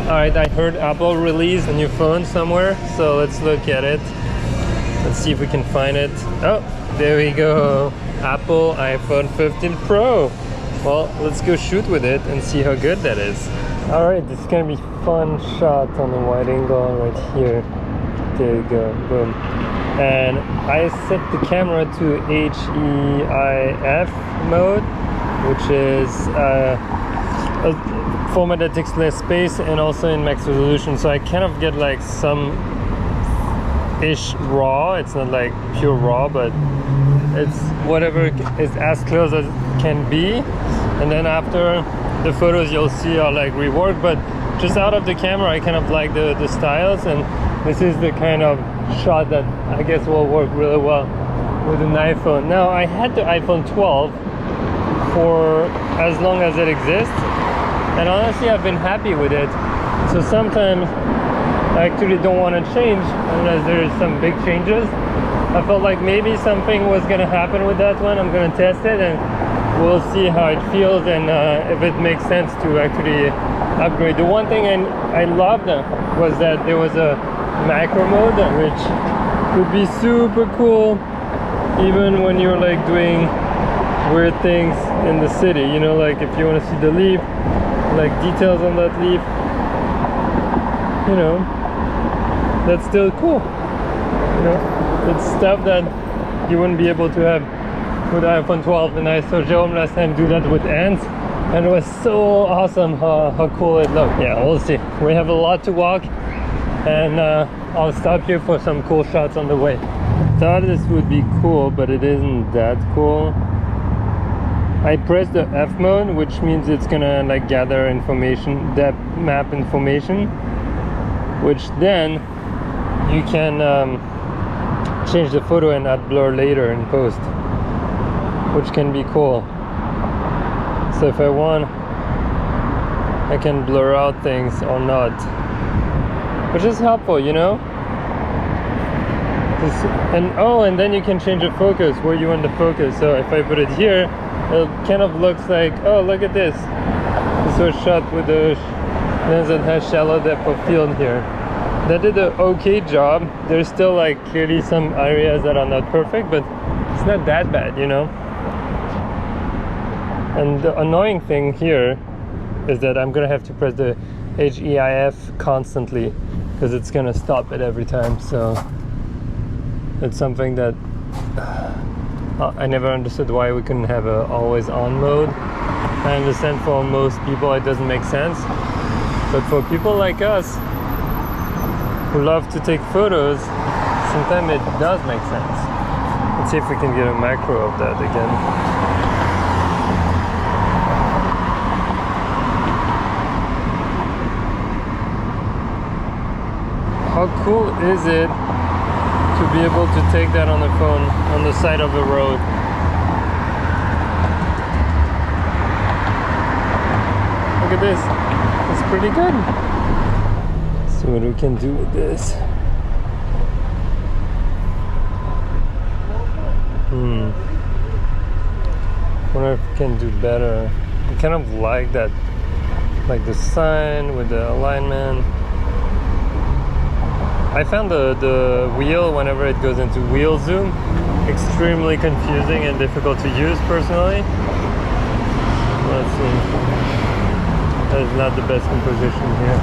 Alright, I heard Apple released a new phone somewhere, so let's look at it. Let's see if we can find it. Oh, there we go. Apple iPhone 15 Pro. Well, let's go shoot with it and see how good that is. Alright, this is gonna be fun shot on the wide angle right here. There you go, boom. And I set the camera to HEIF mode, which is a format that takes less space and also in max resolution. So I kind of get like some ish raw. It's not like pure raw, but it's whatever is as close as it can be. And then after the photos you'll see are like reworked, but just out of the camera I kind of like the styles, and this is the kind of shot that I guess will work really well with an iPhone. Now I had the iPhone 12 for as long as it exists, and honestly I've been happy with it. So sometimes I actually don't want to change unless there's some big changes. I felt like maybe something was gonna happen with that one. I'm gonna test it and we'll see how it feels, and if it makes sense to actually upgrade. The one thing I loved was that there was a macro mode, which would be super cool even when you're like doing weird things in the city, you know, like if you want to see the leaf, like details on that leaf, you know, that's still cool. You know, it's stuff that you wouldn't be able to have with iPhone 12, and I saw Jerome last time do that with ants, and it was so awesome how cool it looked. Yeah, we'll see. We have a lot to walk, and I'll stop here for some cool shots on the way. Thought this would be cool, but it isn't that cool. I pressed the F mode, which means it's gonna like gather information, depth map information, which then you can change the photo and add blur later in post, which can be cool. So if I want, I can blur out things or not, which is helpful, you know. And then you can change the focus, where you want the focus. So if I put it here, it kind of looks like, oh, look at this. This was shot with the lens that has shallow depth of field here. That did an okay job. There's still like clearly some areas that are not perfect, but it's not that bad, you know. And the annoying thing here is that I'm gonna have to press the HEIF constantly because it's gonna stop it every time. So it's something that I never understood why we couldn't have a always on mode. I understand for most people it doesn't make sense, but for people like us who love to take photos, sometimes it does make sense. Let's see if we can get a macro of that again. How cool is it to be able to take that on the phone on the side of a road? Look at this. It's pretty good. Let's see what we can do with this. Wonder if we can do better. I kind of like that, like the sign with the alignment. I found the wheel, whenever it goes into wheel zoom, extremely confusing and difficult to use personally. Let's see. That is not the best composition here.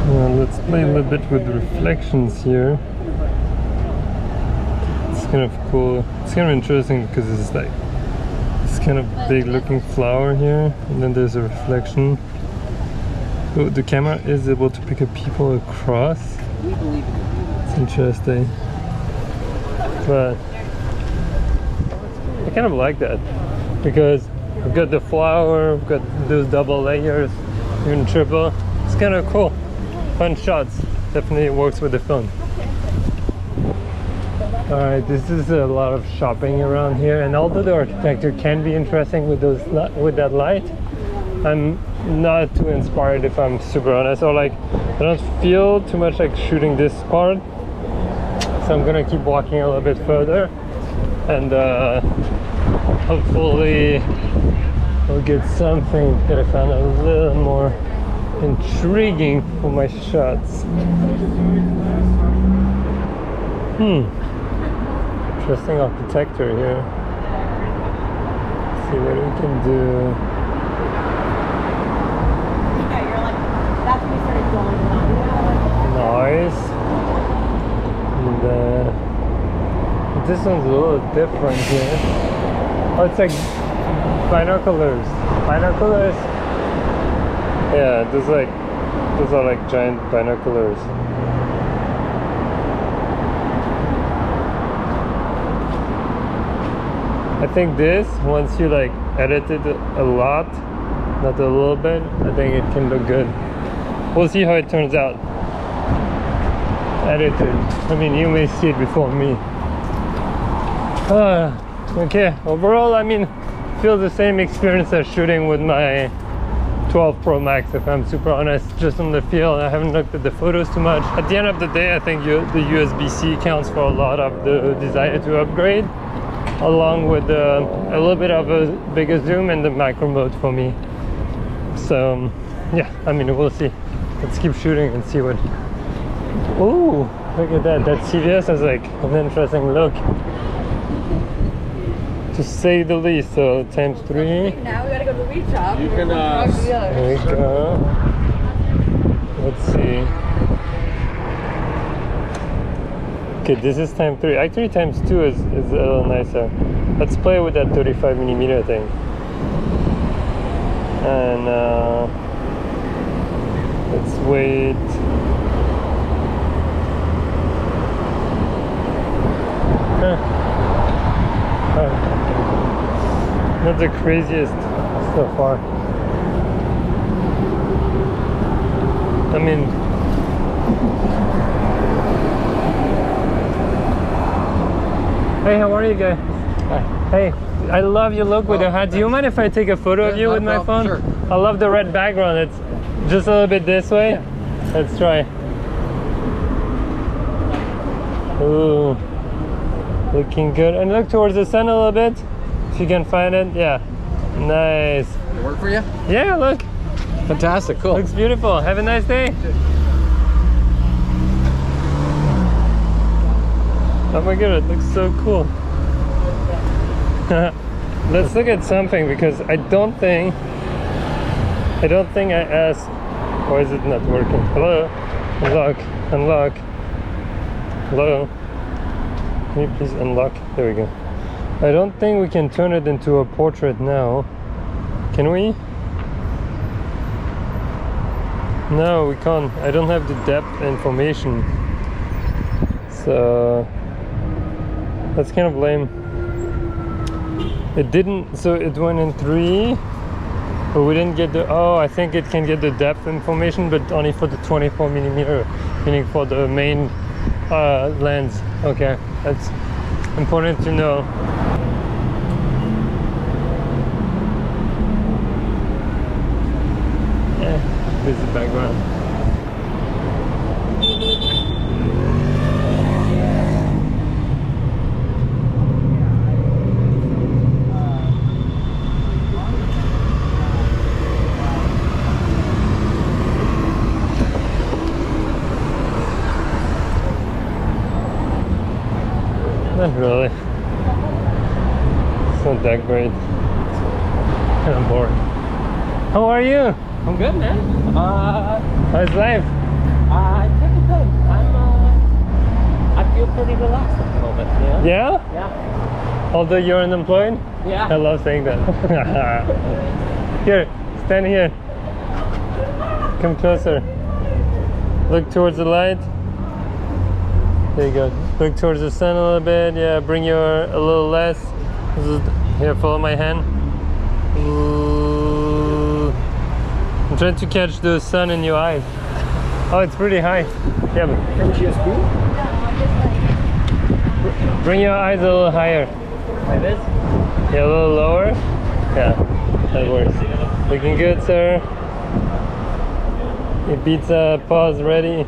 Well, let's play a little bit with reflections here. It's kind of cool. It's kind of interesting because it's like kind of big looking flower here, and then there's a reflection. Oh, the camera is able to pick up people across. It's interesting, but I kind of like that because we've got the flower, we've got those double layers, even triple. It's kind of cool, fun shots. Definitely works with the phone. Alright, this is a lot of shopping around here, and although the architecture can be interesting with that light, I'm not too inspired, if I'm super honest, or like I don't feel too much like shooting this part, so I'm gonna keep walking a little bit further and Hopefully we'll get something that I found a little more intriguing for my shots. Interesting architecture here. See what we can do. Yeah, you're like, that's when we started going on. Nice. And this one's a little different here. Oh, it's like binoculars. Binoculars? Yeah, those are like giant binoculars. I think this, once you like edit it a lot, not a little bit, I think it can look good. We'll see how it turns out. Edited. I mean, you may see it before me. Okay, overall, I mean, feel the same experience as shooting with my 12 Pro Max, if I'm super honest, just on the feel. I haven't looked at the photos too much. At the end of the day, I think the USB-C counts for a lot of the desire to upgrade, along with a little bit of a bigger zoom and the macro mode for me. So yeah, I mean, we'll see. Let's keep shooting and see what. Ooh, look at that. That CVS has like an interesting look, to say the least. So times 3. Now we gotta go to the weed shop. You can, There we go. Let's see. Okay, this is time 3. Actually, times 2 is a little nicer. Let's play with that 35mm thing. And let's wait. Not the craziest so far. I mean, hey, how are you guys? Hi. Hey, I love your look with the hat. Do you mind if I take a photo of you with my phone? Sure. I love the red background. It's just a little bit this way. Yeah. Let's try. Ooh, looking good. And look towards the sun a little bit, if you can find it. Yeah, nice. It work for you? Yeah, look, Fantastic, cool. looks beautiful. Have a nice day. Oh my god, it looks so cool. Let's look at something, because I don't think I asked. Why is it not working? Hello? Unlock. Hello? Can you please unlock? There we go. I don't think we can turn it into a portrait now. Can we? No, we can't. I don't have the depth information. So that's kind of lame. It didn't, so it went in 3, but we didn't get the, oh, I think it can get the depth information, but only for the 24mm, meaning for the main lens. Okay, that's important to know. Yeah, this is the background. Not really. It's not that great. Kind of boring. How are you? I'm good, man. How's life? Pretty good. I feel pretty relaxed at the moment, you know? Yeah? Yeah. Although you're unemployed? Yeah. I love saying that. Here, stand here. Come closer. Look towards the light. There you go. Look towards the sun a little bit. Yeah, bring your a little less. Here, follow my hand. Ooh. I'm trying to catch the sun in your eyes. Oh, it's pretty high. Yeah, but bring your eyes a little higher. Like this? Yeah, a little lower. Yeah, that works. Looking good, sir. Your pizza paws ready.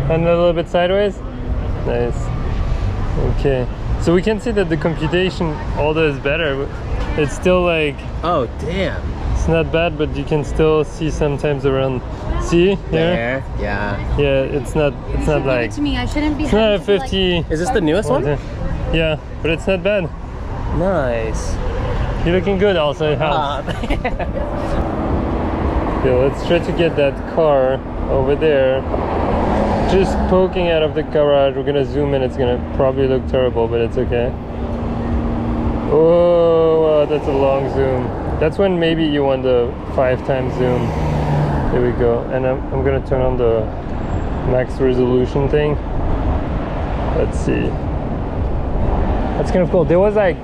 And a little bit sideways. Nice. Okay. So we can see that the computation although is better, it's still like, Oh, damn. it's not bad, but you can still see sometimes around. See here? There. Yeah. Yeah, it's not Give like, it to me. I shouldn't be. it's not a having to, 50. Is this the newest one? Yeah, but it's not bad. Nice. You're looking good also in house. Okay, let's try to get that car over there. Just poking out of the garage. We're gonna zoom in. It's gonna probably look terrible, but it's okay. Oh, wow, that's a long zoom. That's when maybe you want the 5x zoom. There we go. And I'm gonna turn on the max resolution thing. Let's see. That's kind of cool. There was like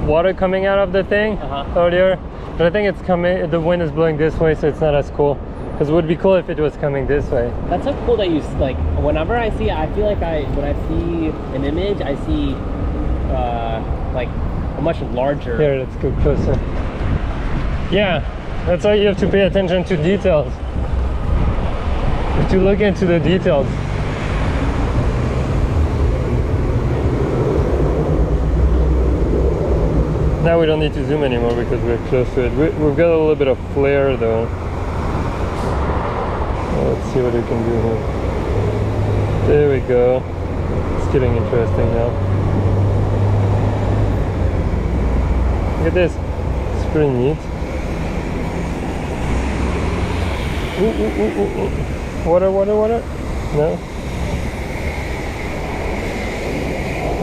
water coming out of the thing earlier, but I think it's coming. The wind is blowing this way, so it's not as cool. Because it would be cool if it was coming this way. That's so cool that you like. Whenever I see, I feel like when I see an image, I see like a much larger. Here, let's go closer. Yeah, that's why you have to pay attention to details. You have to look into the details. Now we don't need to zoom anymore because we're close to it. We've got a little bit of flare though. Let's see what we can do here. There we go. It's getting interesting now. Look at this. It's pretty neat. Ooh, ooh, ooh, ooh, ooh. Water, water, water. No?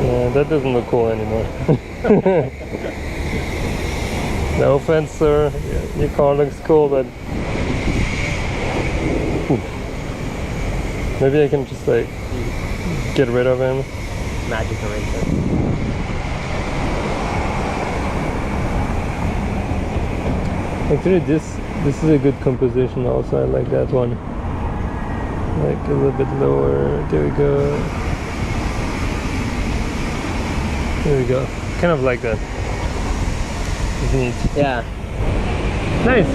Yeah, that doesn't look cool anymore. No offense, sir. Yeah, your car looks cool, but maybe I can just like get rid of him. Magic eraser. Actually, this is a good composition also. I like that one. Like a little bit lower. There we go. There we go. Kind of like that. It's neat. Yeah. Nice.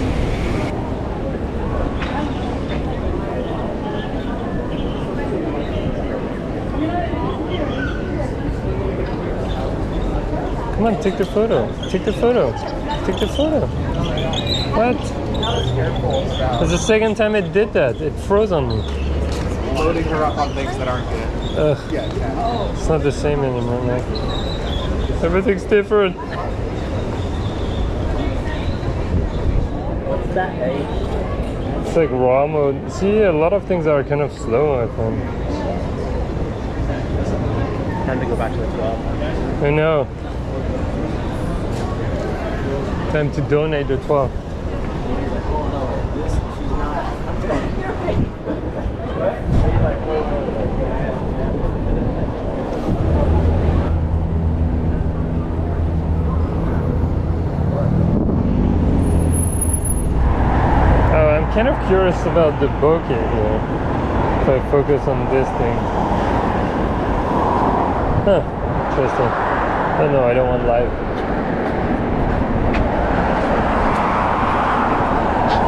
Come on, take the photo. Take the photo. Take the photo. What? It's the second time it did that. It froze on me. Loading her up on things that aren't good. Ugh. Yeah, yeah. It's not the same anymore, man. Everything's different. What's that, eh? It's like raw mode. See, a lot of things are kind of slow, I find. Time to go back to the 12. I know. Time to donate the 12. I'm kind of curious about the bokeh here. If I focus on this thing. Huh, interesting. Oh no, I don't want live.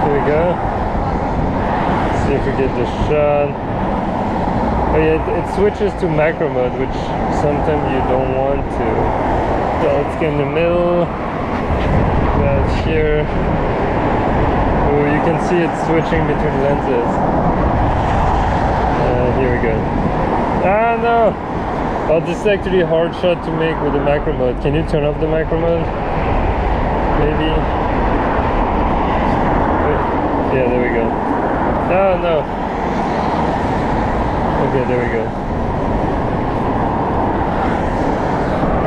Here we go. Let's see if we get the shot. Oh yeah, it switches to macro mode, which sometimes you don't want to. So let's get in the middle. That's here. Oh, you can see it switching between lenses. Here we go. Ah no! Oh, this is actually a hard shot to make with the macro mode. Can you turn off the macro mode? Maybe. Yeah, there we go. Oh no. Okay, there we go.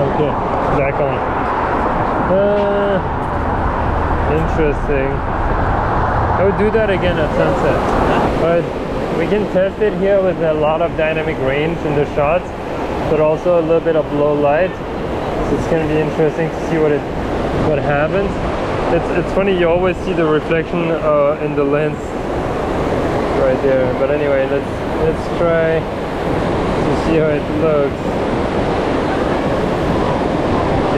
Okay, back on. Interesting. I would do that again at sunset. But we can test it here with a lot of dynamic range in the shots, but also a little bit of low light. So it's going to be interesting to see what happens. It's funny, you always see the reflection in the lens right there. But anyway, let's try to see how it looks.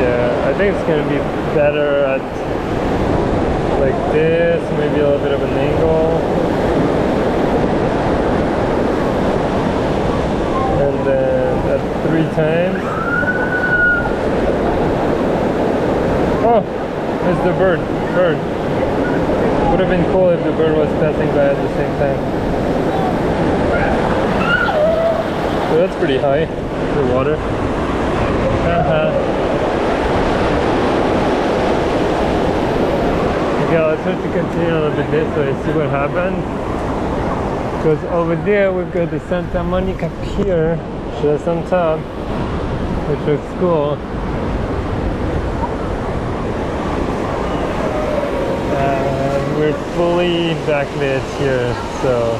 Yeah, I think it's going to be better at like this, maybe a little bit of an angle. And then at 3 times. a bird. Bird. Would have been cool if the bird was passing by at the same time. So that's pretty high, the water. Okay, let's try to continue a little bit this way, see what happens. Because over there we've got the Santa Monica Pier, just on top, which looks cool. We're fully backlit here, so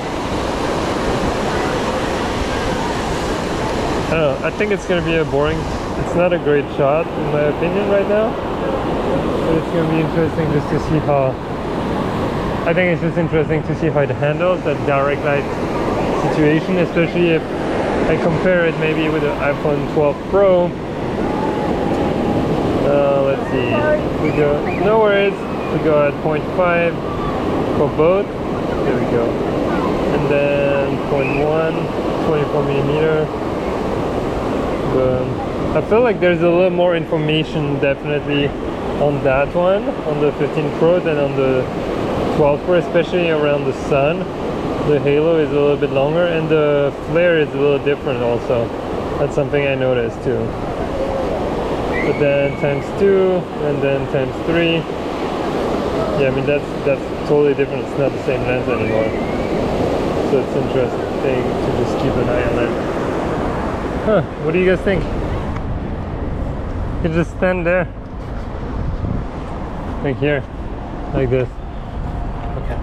I don't know, I think it's gonna be a boring, it's not a great shot in my opinion right now, but it's gonna be interesting just to see how, I think it's just interesting to see how it handles that direct light situation, especially if I compare it maybe with the iPhone 12 Pro. Let's see, we go, no worries. We go at 0.5 for both. There we go. And then 0.1, 24 millimeter. Boom. I feel like there's a little more information definitely on that one, on the 15 Pro than on the 12 Pro, especially around the sun. The halo is a little bit longer and the flare is a little different also. That's something I noticed too. But then ×2 and then ×3. Yeah, I mean that's totally different. It's not the same lens anymore. So it's interesting to just keep an eye on it. Huh, what do you guys think? You just stand there. Like here. Like this. Okay.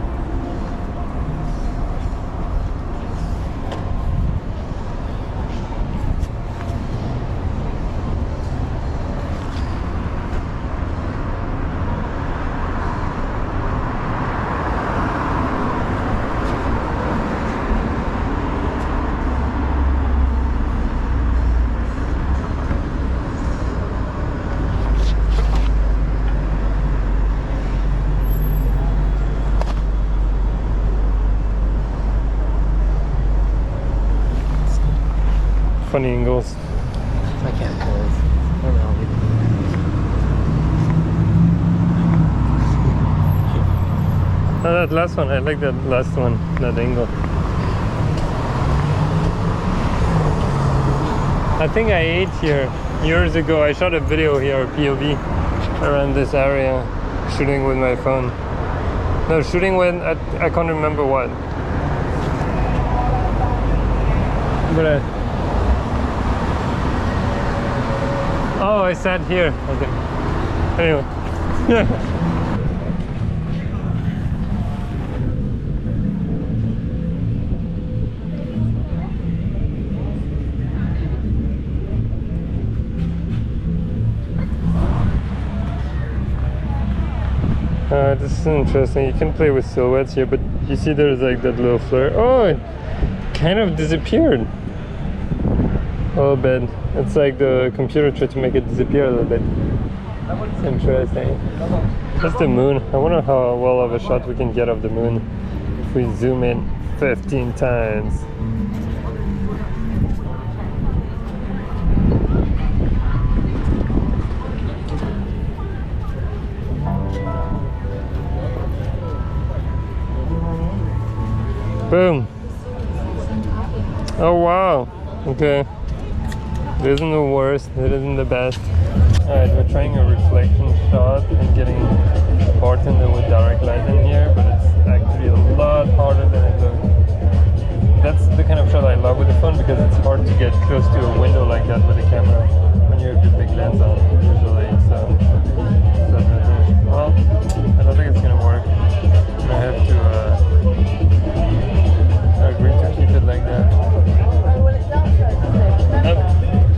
Funny angles. I can't close. I don't know. Oh, that last one, I like that last one, that angle. I think I ate here years ago. I shot a video here, POV, around this area, shooting with my phone. No, shooting with, I can't remember what. But oh, I sat here. Okay. Anyway. This is interesting. You can play with silhouettes here, but you see there's like that little flare. Oh, it kind of disappeared a little bit. It's like the computer tried to make it disappear a little bit. It's interesting. That's the moon. I wonder how well of a shot we can get of the moon if we zoom in 15 times. Boom. Oh wow. Okay. It isn't the worst, it isn't the best. Alright, we're trying a reflection shot and getting bartender with direct light in here, but it's actually a lot harder than it looks. That's the kind of shot I love with the phone because it's hard to get close to a window like that with the camera when you have your big lens on usually. So well, I don't think it's gonna work. I have to agree to keep it like that.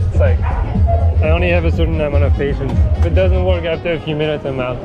It's like I only have a certain amount of patience. If it doesn't work after a few minutes, I'm out.